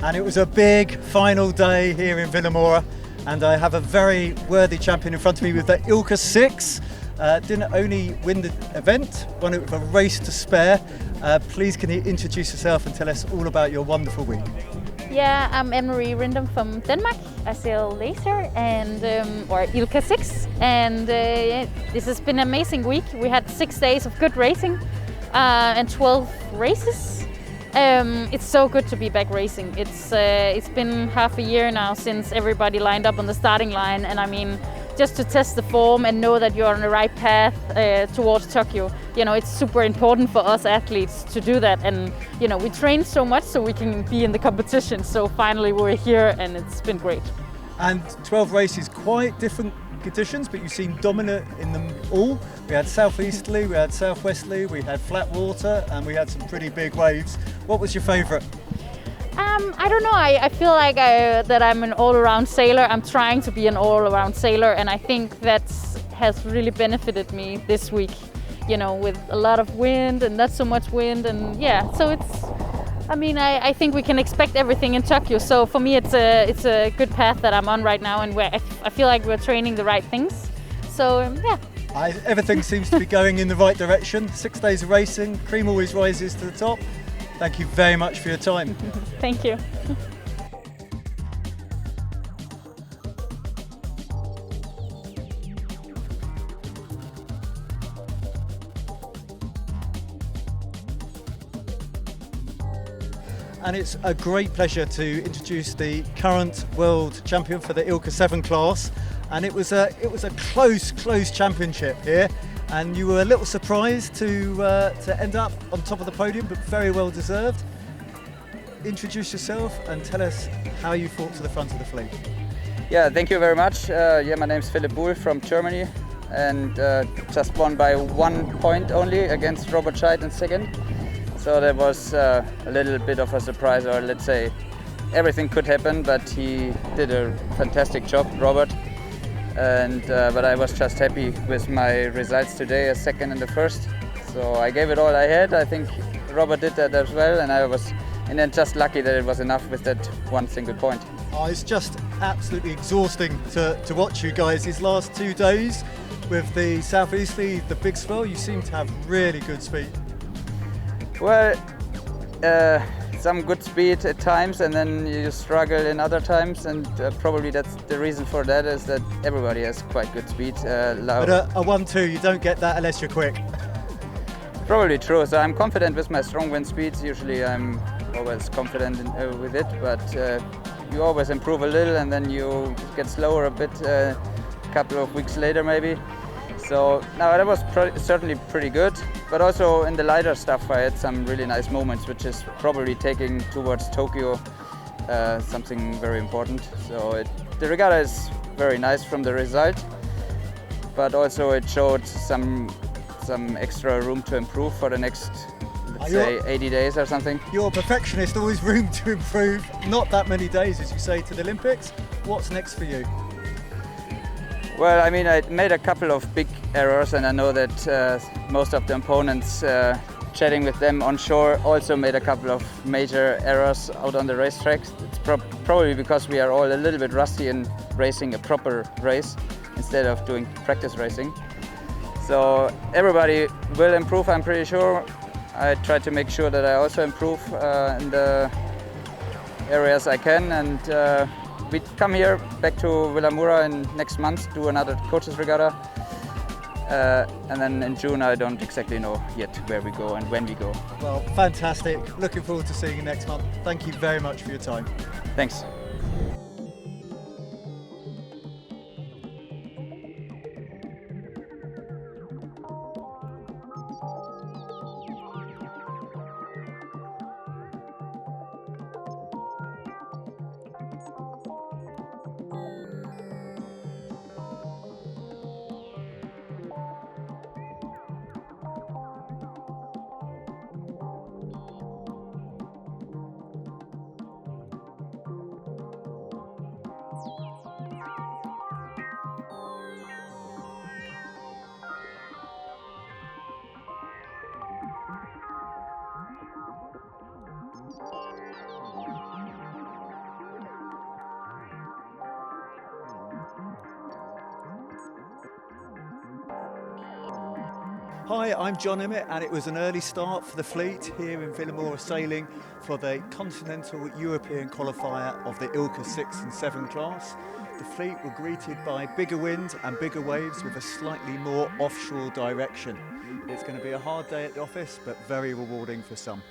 And it was a big final day here in Vilamoura, and I have a very worthy champion in front of me with the ILCA 6. Didn't only win the event, won it with a race to spare. Please can you introduce yourself and tell us all about your wonderful week? Yeah, I'm Anne-Marie Rindom from Denmark. I sail laser and or ILCA 6, and this has been an amazing week. We had 6 days of good racing and 12 races. It's so good to be back racing. It's been half a year now since everybody lined up on the starting line, and I mean, just to test the form and know that you're on the right path towards Tokyo. You know, it's super important for us athletes to do that, and you know, we train so much so we can be in the competition. So finally we're here, and it's been great. And 12 races, quite different conditions, but you seem dominant in them all. We had southeasterly, we had southwesterly, we had flat water, and we had some pretty big waves. What was your favourite? I don't know. I feel like that I'm an all-around sailor. I'm trying to be an all-around sailor, and I think that has really benefited me this week. You know, with a lot of wind and not so much wind, and yeah. So it's. I mean, I think we can expect everything in Tokyo. So for me, it's a good path that I'm on right now, and where I feel like we're training the right things. So yeah. Everything seems to be going in the right direction. 6 days of racing, cream always rises to the top. Thank you very much for your time. Thank you. And it's a great pleasure to introduce the current world champion for the ILCA 7 class. And it was a close championship here. And you were a little surprised to end up on top of the podium, but very well deserved. Introduce yourself and tell us how you fought to the front of the fleet. Yeah, thank you very much. My name's Philipp Buhl from Germany, and just won by 1 point only against Robert Scheid in second. So that was a little bit of a surprise, or let's say everything could happen, but he did a fantastic job, Robert. And but I was just happy with my results today, a second and the first. So I gave it all I had. I think Robert did that as well, and I was then just lucky that it was enough with that one single point. Oh, it's just absolutely exhausting to watch you guys these last 2 days with the southeasterly, the big swell. You seem to have really good speed. Well, some good speed at times, and then you struggle in other times, and probably that's the reason for that, is that everybody has quite good speed. But a 1-2, you don't get that unless you're quick. Probably true. So I'm confident with my strong wind speeds. Usually I'm always confident with it, but you always improve a little, and then you get slower a bit a couple of weeks later maybe. So now that was certainly pretty good, but also in the lighter stuff I had some really nice moments, which is probably taking towards Tokyo something very important. So the regatta is very nice from the result, but also it showed some extra room to improve for the next, let's say, 80 days or something. You're a perfectionist, always room to improve. Not that many days, as you say, to the Olympics. What's next for you? Well, I mean, I made a couple of big errors, and I know that most of the opponents, chatting with them on shore, also made a couple of major errors out on the racetrack. It's probably because we are all a little bit rusty in racing a proper race instead of doing practice racing. So everybody will improve, I'm pretty sure. I try to make sure that I also improve in the areas I can, and we come here back to Vilamoura in next month, do another coaches regatta, and then in June I don't exactly know yet where we go and when we go. Well, fantastic. Looking forward to seeing you next month. Thank you very much for your time. Thanks. Hi, I'm John Emmett, and it was an early start for the fleet here in Vilamoura sailing for the Continental European Qualifier of the ILCA 6 and 7 class. The fleet were greeted by bigger wind and bigger waves with a slightly more offshore direction. It's going to be a hard day at the office, but very rewarding for some.